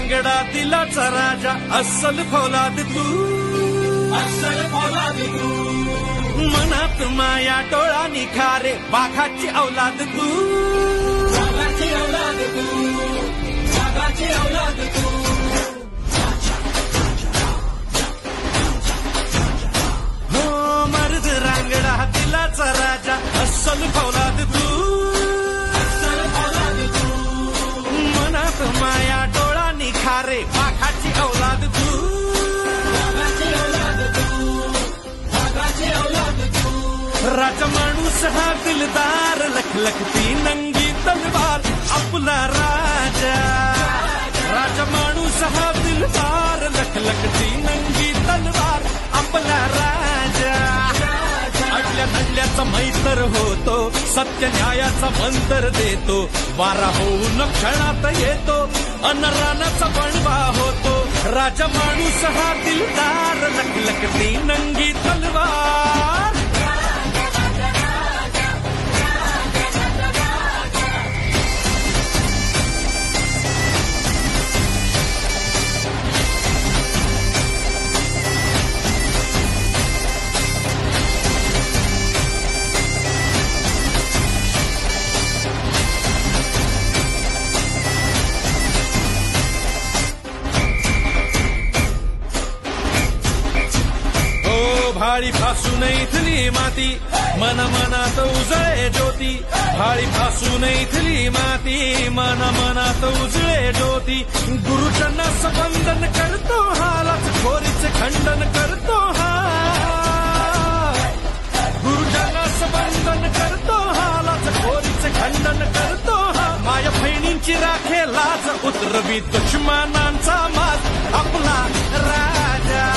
रांगडा दिलाचा राजा अस्सल फौलाद तू, अस्सल फौलाद तू. मनात माया डोळा निखारे वाघाची औलाद तू, वाघाची औलाद तू, वाघाची औलाद तू. हो मर्द रांगडा दिलाचा राजा अस्सल फौलाद तू, अस्सल फौलाद तू. मनात माया डोळा निखारे वाघाची औलाद तू, वाघाची औलाद तू, वाघाची औलाद तू. राजा माणूस हा दिलदार लखलखती नंगी तलवार आपला राजा. राजा माणूस हा दिलदार लखलखती नंगी तलवार आपला राजा. अडल्या नडल्याचा मैत्र होतो, सत्य न्यायाचा मंत्र देतो. वारा होऊन क्षणात येतो, अन रानाचा बनवा होतो. राजा माणूस हा दिलदार लखलखती नंगी तलवार. भाळी फासून इथली माती मन मनात उजळे ज्योती. भाळी फासून इथली माती मन मनात उजळे ज्योती. गुरुजनास वंदन करतो हा, लाचखोरीचे खंडन करतो हा. गुरुजनास वंदन करतो हा, लाचखोरीचे खंडन करतो हा. माया बहिणींची राखे लाज उतरवी दुश्मनांचा माज आपला राजा.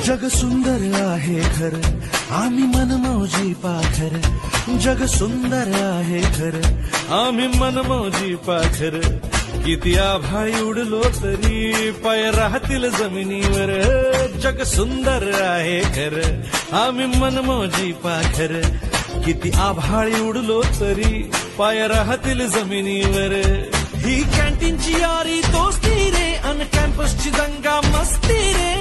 जग सुंदर आहे खर, आम्ही मनमौजी पाखर. जग सुंदर आहे खर, आम्ही मनमौजी पाखर. किती आभाळी उडलो तरी पाय राहतील जमिनीवर. जग सुंदर आहे खर, आम्ही मनमौजी पाखर. किती आभाळी उडलो तरी पाय राहतील जमिनीवर. ही कॅन्टीनची यारी दोस्ती रे, अन कॅम्पसची दंगा मस्ती रे.